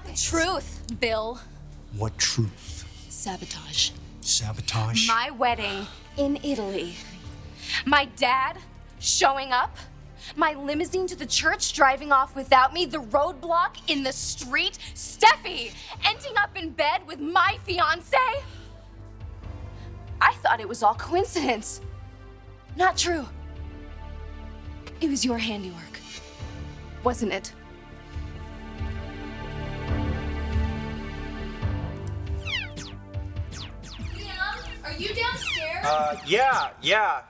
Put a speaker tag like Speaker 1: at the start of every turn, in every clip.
Speaker 1: The truth, Bill.
Speaker 2: What truth?
Speaker 1: Sabotage.
Speaker 2: Sabotage?
Speaker 1: My wedding in Italy. My dad showing up. My limousine to the church driving off without me. The roadblock in the street. Steffi ending up in bed with my fiance. I thought it was all coincidence. Not true. It was your handiwork, wasn't it? Liam, are you downstairs?
Speaker 3: Yeah.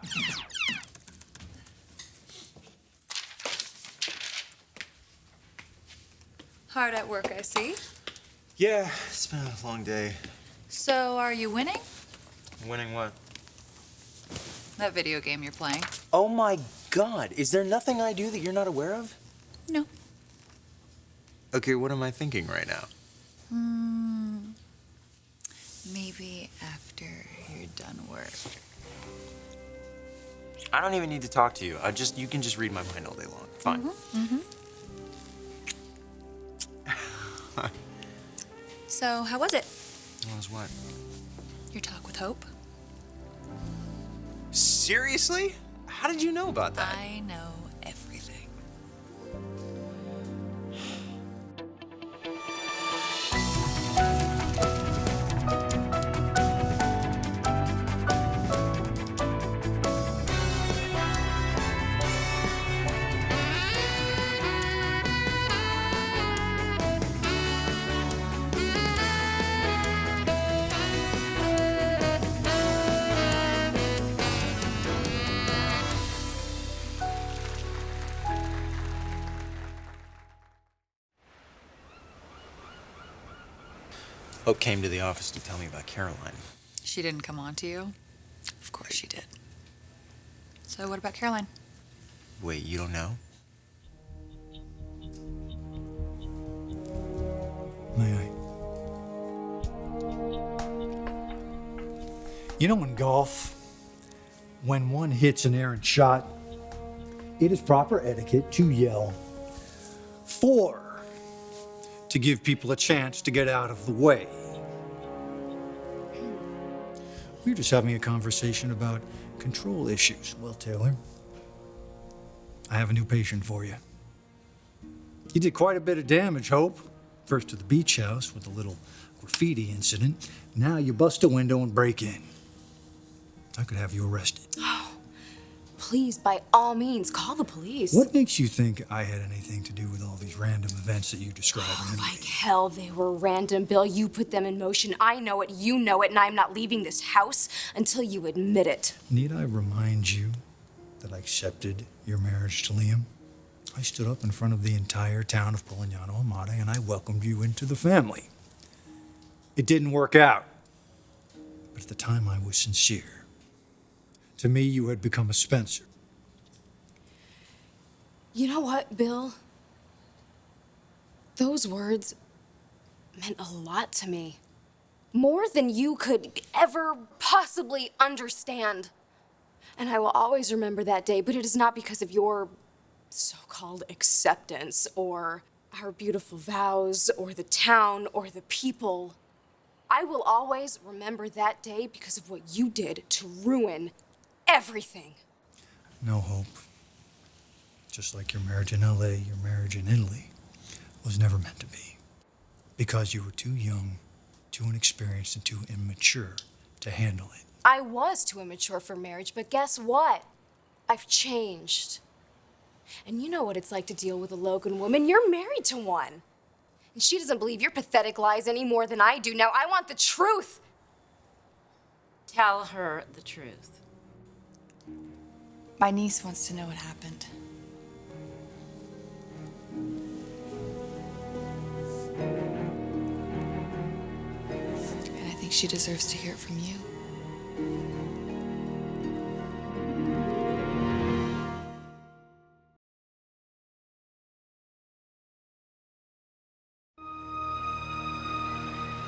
Speaker 4: Hard at work, I see.
Speaker 3: Yeah, it's been a long day.
Speaker 4: So, are you winning?
Speaker 3: Winning what?
Speaker 4: That video game you're playing.
Speaker 3: Oh my God, is there nothing I do that you're not aware of?
Speaker 4: No.
Speaker 3: Okay, what am I thinking right now?
Speaker 4: Maybe after you're done work.
Speaker 3: I don't even need to talk to you. You can just read my mind all day long. Fine.
Speaker 4: So, how was it?
Speaker 3: What was what?
Speaker 4: Your talk with Hope?
Speaker 3: Seriously? How did you know about that?
Speaker 4: I know everything.
Speaker 3: Hope came to the office to tell me about Caroline.
Speaker 4: She didn't come on to you? Of course she did. So, what about Caroline?
Speaker 3: Wait, you don't know?
Speaker 2: May I? You know, in golf, when one hits an errant shot, it is proper etiquette to yell 4 to give people a chance to get out of the way. We were just having a conversation about control issues. Well, Taylor, I have a new patient for you. You did quite a bit of damage, Hope. First to the beach house with a little graffiti incident. Now you bust a window and break in. I could have you arrested.
Speaker 1: Please, by all means, call the police.
Speaker 2: What makes you think I had anything to do with all these random events that you described?
Speaker 1: Like hell, they were random, Bill. You put them in motion. I know it, you know it, and I'm not leaving this house until you admit it.
Speaker 2: Need I remind you that I accepted your marriage to Liam? I stood up in front of the entire town of Polignano Amate and I welcomed you into the family. It didn't work out, but at the time I was sincere. To me, you had become a Spencer.
Speaker 1: You know what, Bill? Those words meant a lot to me. More than you could ever possibly understand. And I will always remember that day, but it is not because of your so-called acceptance or our beautiful vows or the town or the people. I will always remember that day because of what you did to ruin everything.
Speaker 2: No, Hope. Just like your marriage in LA, your marriage in Italy was never meant to be. Because you were too young, too inexperienced, and too immature to handle it.
Speaker 1: I was too immature for marriage, but guess what? I've changed. And you know what it's like to deal with a Logan woman. You're married to one. And she doesn't believe your pathetic lies any more than I do. Now, I want the truth.
Speaker 5: Tell her the truth.
Speaker 4: My niece wants to know what happened. And I think she deserves to hear it from you.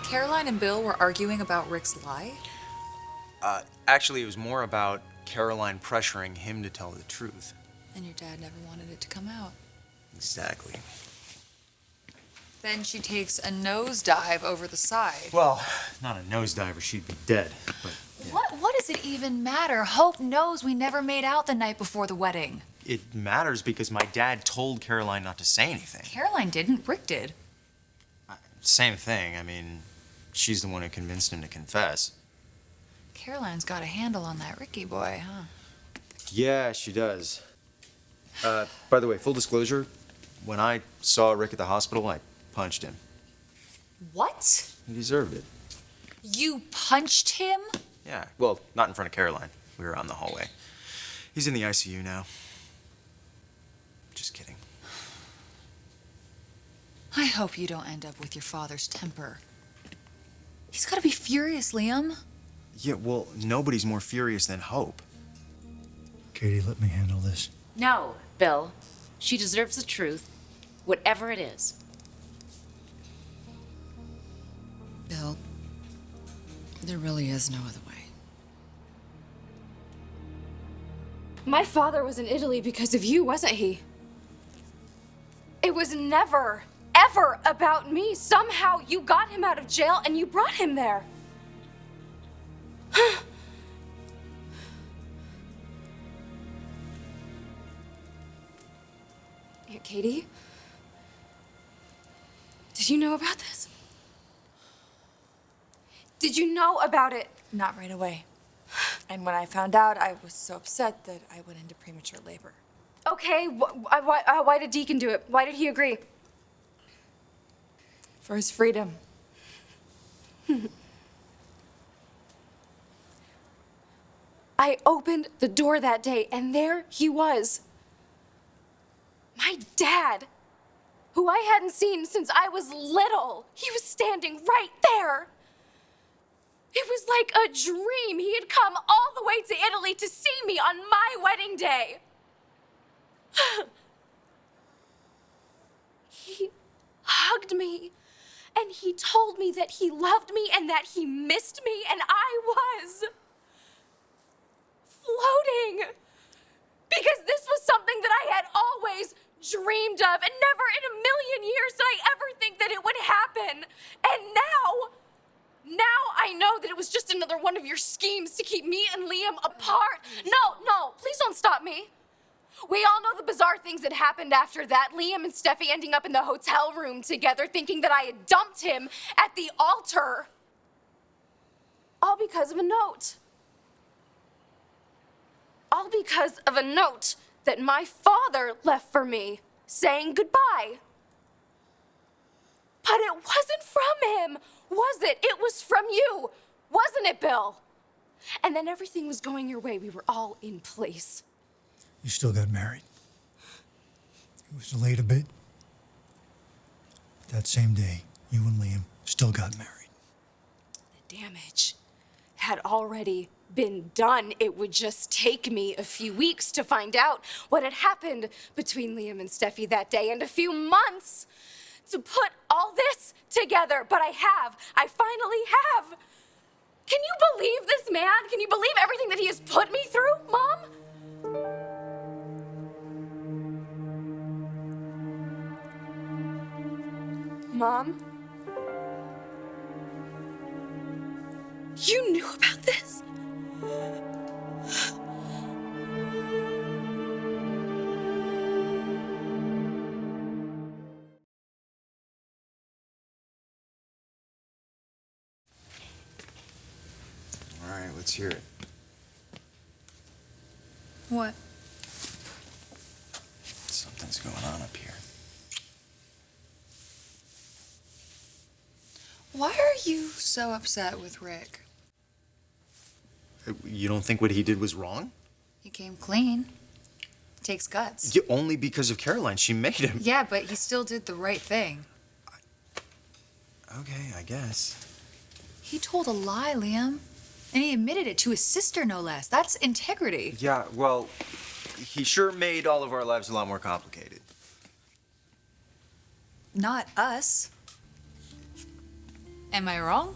Speaker 4: Caroline and Bill were arguing about Rick's lie?
Speaker 3: Actually, it was more about Caroline pressuring him to tell the truth.
Speaker 4: And your dad never wanted it to come out.
Speaker 3: Exactly.
Speaker 4: Then she takes a nosedive over the side.
Speaker 3: Well, not a nosedive or she'd be dead, but yeah.
Speaker 4: What does it even matter? Hope knows we never made out the night before the wedding.
Speaker 3: It matters because my dad told Caroline not to say anything.
Speaker 4: Caroline didn't, Rick did.
Speaker 3: Same thing. I mean, she's the one who convinced him to confess.
Speaker 4: Caroline's got a handle on that Ricky boy, huh?
Speaker 3: Yeah, she does. By the way, full disclosure, when I saw Rick at the hospital, I punched him.
Speaker 4: What?
Speaker 3: He deserved it.
Speaker 4: You punched him?
Speaker 3: Yeah, well, not in front of Caroline. We were out in the hallway. He's in the ICU now. Just kidding.
Speaker 4: I hope you don't end up with your father's temper. He's gotta be furious, Liam.
Speaker 3: Yeah, well, nobody's more furious than Hope.
Speaker 2: Katie, let me handle this.
Speaker 5: No, Bill. She deserves the truth, whatever it is.
Speaker 6: Bill, there really is no other way.
Speaker 1: My father was in Italy because of you, wasn't he? It was never, ever about me. Somehow you got him out of jail and you brought him there. Aunt Katie? Did you know about this? Did you know about it?
Speaker 7: Not right away. And when I found out, I was so upset that I went into premature labor.
Speaker 1: Okay, why did Deacon do it? Why did he agree?
Speaker 7: For his freedom.
Speaker 1: I opened the door that day, and there he was. My dad, who I hadn't seen since I was little. He was standing right there. It was like a dream. He had come all the way to Italy to see me on my wedding day. He hugged me, and he told me that he loved me and that he missed me, and I was floating. Because this was something that I had always dreamed of, and never in a million years did I ever think that it would happen. And now I know that it was just another one of your schemes to keep me and Liam apart. No, please don't stop me. We all know the bizarre things that happened after that. Liam and Steffi ending up in the hotel room together, thinking that I had dumped him at the altar. All because of a note. All because of a note that my father left for me, saying goodbye. But it wasn't from him, was it? It was from you, wasn't it, Bill? And then everything was going your way. We were all in place.
Speaker 2: You still got married. It was delayed a bit. But that same day, you and Liam still got married.
Speaker 1: The damage had already been done. It would just take me a few weeks to find out what had happened between Liam and Steffi that day, and a few months to put all this together. But I finally have. Can you believe this man? Can you believe everything that he has put me through, Mom? Mom? You knew about this?
Speaker 3: All right, let's hear it.
Speaker 4: What?
Speaker 3: Something's going on up here.
Speaker 4: Why are you so upset with Rick?
Speaker 3: You don't think what he did was wrong?
Speaker 4: He came clean. Takes guts.
Speaker 3: Yeah, only because of Caroline. She made him.
Speaker 4: Yeah, but he still did the right thing.
Speaker 3: Okay, I guess.
Speaker 4: He told a lie, Liam. And he admitted it to his sister, no less. That's integrity.
Speaker 3: Yeah, well, he sure made all of our lives a lot more complicated.
Speaker 4: Not us. Am I wrong?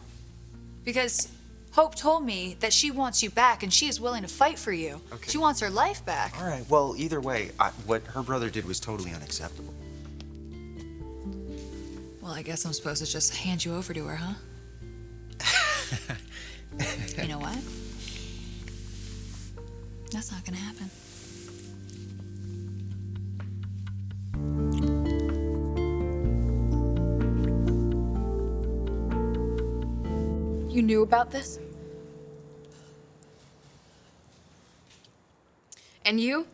Speaker 4: Because Hope told me that she wants you back and she is willing to fight for you.
Speaker 3: Okay.
Speaker 4: She wants her life back.
Speaker 3: All right, well, either way, what her brother did was totally unacceptable.
Speaker 4: Well, I guess I'm supposed to just hand you over to her, huh? You know what? That's not gonna happen.
Speaker 1: You knew about this? And you?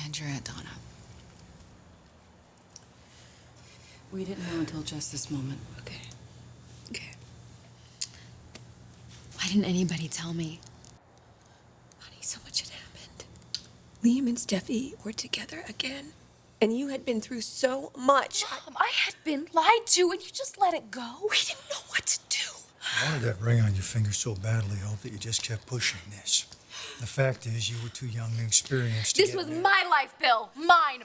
Speaker 6: And your Aunt Donna.
Speaker 8: We didn't know until just this moment.
Speaker 1: Okay. Why didn't anybody tell me?
Speaker 9: Honey, so much had happened. Liam and Steffi were together again. And you had been through so much.
Speaker 1: Mom, I had been lied to and you just let it go.
Speaker 9: We didn't know what to do.
Speaker 2: I wanted that ring on your finger so badly, Hope, that you just kept pushing this. The fact is, you were too young and experienced to
Speaker 1: This
Speaker 2: get
Speaker 1: was
Speaker 2: married.
Speaker 1: my life, Bill. Mine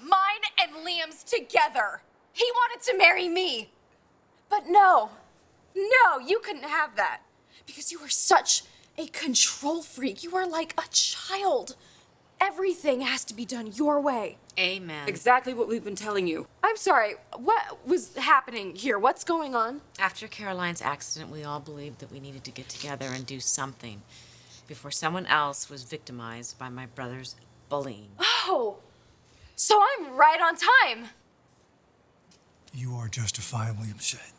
Speaker 1: and Liam's together. He wanted to marry me. But no, you couldn't have that. Because you were such a control freak. You were like a child. Everything has to be done your way.
Speaker 5: Amen.
Speaker 8: Exactly what we've been telling you.
Speaker 1: I'm sorry, what was happening here? What's going on?
Speaker 5: After Caroline's accident, we all believed that we needed to get together and do something before someone else was victimized by my brother's bullying.
Speaker 1: Oh, so I'm right on time.
Speaker 2: You are justifiably upset.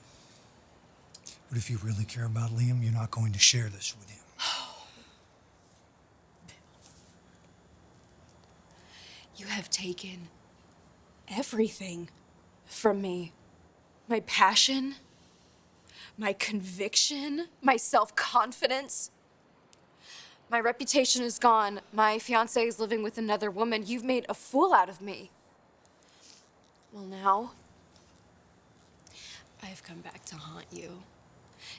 Speaker 2: But if you really care about Liam, you're not going to share this with him.
Speaker 1: You have taken everything from me. My passion, my conviction, my self-confidence. My reputation is gone. My fiancé is living with another woman. You've made a fool out of me. Well, now, I've come back to haunt you,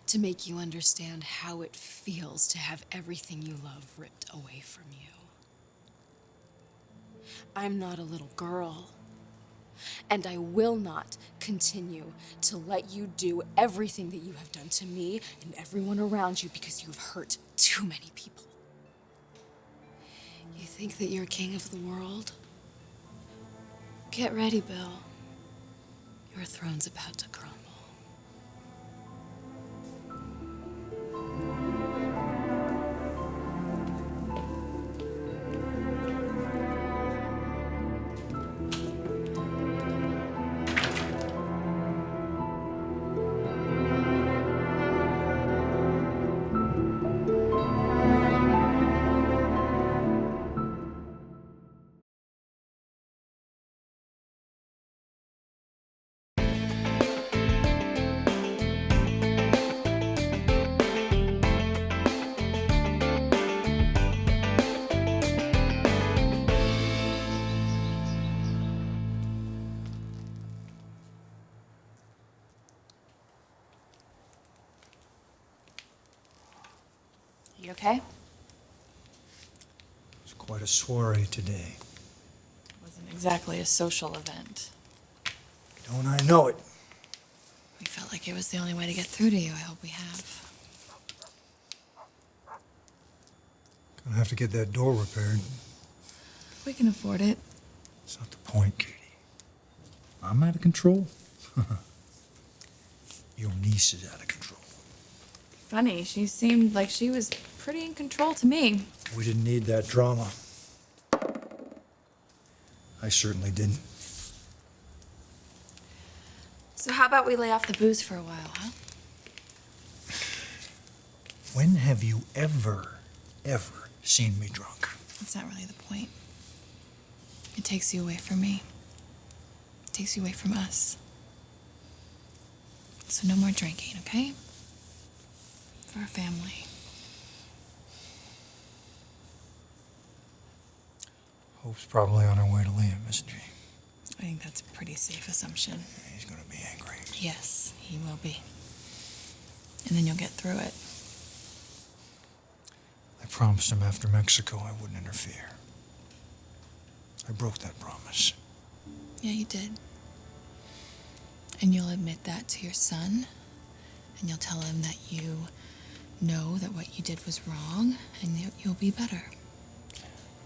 Speaker 1: to make you understand how it feels to have everything you love ripped away from you. I'm not a little girl, and I will not continue to let you do everything that you have done to me and everyone around you because you have hurt too many people. You think that you're king of the world? Get ready, Bill. Your throne's about to crumble. You okay?
Speaker 2: It's quite a soiree today.
Speaker 7: Wasn't exactly a social event.
Speaker 2: Don't I know it?
Speaker 6: We felt like it was the only way to get through to you. I hope we have.
Speaker 2: Gonna have to get that door repaired.
Speaker 6: We can afford it.
Speaker 2: That's not the point, Katie. I'm out of control. Your niece is out of control.
Speaker 7: Funny, she seemed like she was pretty in control to me.
Speaker 2: We didn't need that drama. I certainly didn't.
Speaker 7: So how about we lay off the
Speaker 6: Booze for a while, huh?
Speaker 2: When have you ever seen me drunk?
Speaker 6: That's not really the point. It takes you away from me. It takes you away from us. So no more drinking, okay? For our family.
Speaker 2: Hope's probably on her way to Liam, isn't she?
Speaker 6: I think that's a pretty safe assumption.
Speaker 2: He's gonna be angry.
Speaker 6: Yes, he will be. And then you'll get through it.
Speaker 2: I promised him after Mexico I wouldn't interfere. I broke that promise.
Speaker 6: Yeah, you did. And you'll admit that to your son, and you'll tell him that you know that what you did was wrong, and that you'll be better.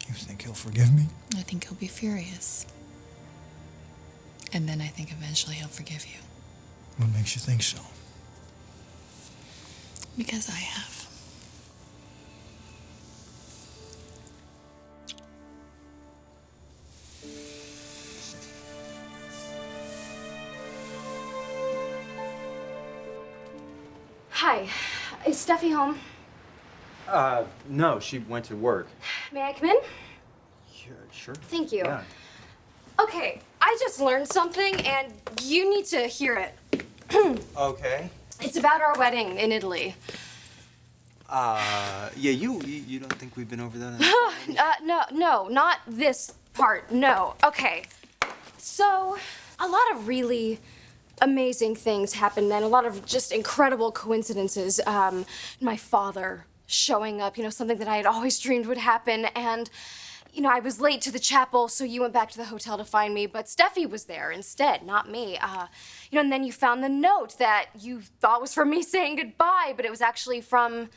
Speaker 2: You think he'll forgive me?
Speaker 6: I think he'll be furious. And then I think eventually he'll forgive you.
Speaker 2: What makes you think so?
Speaker 6: Because I have.
Speaker 1: Hi, is Steffi home?
Speaker 3: No, she went to work.
Speaker 1: May I come in?
Speaker 3: Yeah, sure.
Speaker 1: Thank you.
Speaker 3: Yeah.
Speaker 1: Okay, I just learned something and you need to hear it.
Speaker 3: Okay.
Speaker 1: It's about our wedding in Italy.
Speaker 3: Yeah, you don't think we've been over that?
Speaker 1: No, not this part, no. Okay, so a lot of really amazing things happened and a lot of just incredible coincidences. My father showing up, something that I had always dreamed would happen, and I was late to the chapel, so you went back to the hotel to find me, but Steffi was there instead, not me. And then you found the note that you thought was from me saying goodbye, but it was actually from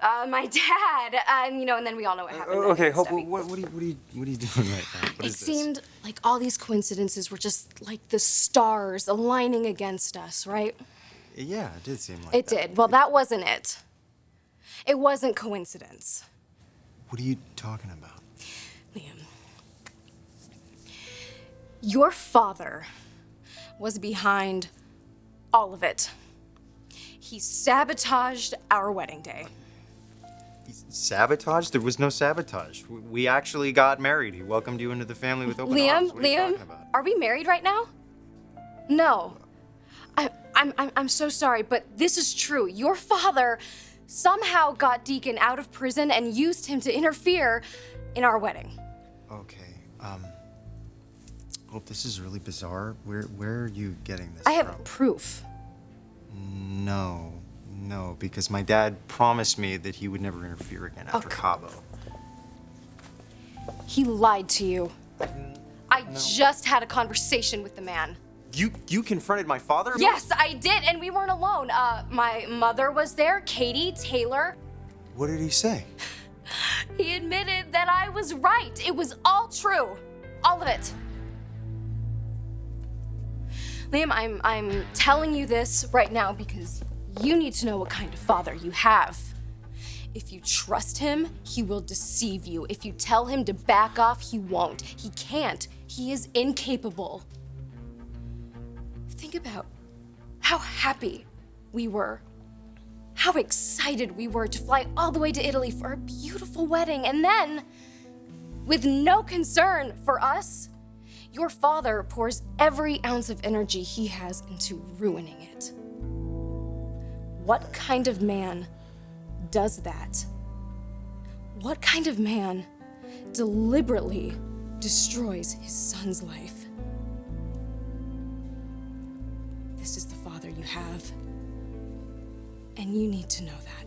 Speaker 1: my dad, and then we all know what happened.
Speaker 3: Okay, Hope,
Speaker 1: Steffi.
Speaker 3: what are you doing right now? What
Speaker 1: It
Speaker 3: is this?
Speaker 1: seemed like all these coincidences were just like the stars aligning against us, right?
Speaker 3: Yeah, it did seem like
Speaker 1: It
Speaker 3: that.
Speaker 1: did. Well, that wasn't it. It wasn't coincidence.
Speaker 3: What are you talking about?
Speaker 1: Liam, your father was behind all of it. He sabotaged our wedding day.
Speaker 3: Sabotage? There was no sabotage. We actually got married. He welcomed you into the family with open arms. What are you talking about?
Speaker 1: Are we married right now? No. I'm so sorry, but this is true. Your father somehow got Deacon out of prison and used him to interfere in our wedding.
Speaker 3: Okay, Hope, this is really bizarre. Where are you getting this
Speaker 1: I have
Speaker 3: from?
Speaker 1: proof.
Speaker 3: No, because my dad promised me that he would never interfere again after Cabo.
Speaker 1: He lied to you. I just had a conversation with the man.
Speaker 3: You confronted my father?
Speaker 1: Yes, I did, and we weren't alone. My mother was there, Katie, Taylor.
Speaker 3: What did he say?
Speaker 1: He admitted that I was right. It was all true. All of it. Liam, I'm telling you this right now because you need to know what kind of father you have. If you trust him, he will deceive you. If you tell him to back off, he won't. He can't. He is incapable. Think about how happy we were, how excited we were to fly all the way to Italy for a beautiful wedding, and then, with no concern for us, your father pours every ounce of energy he has into ruining it. What kind of man does that? What kind of man deliberately destroys his son's life? This is the father you have, and you need to know that.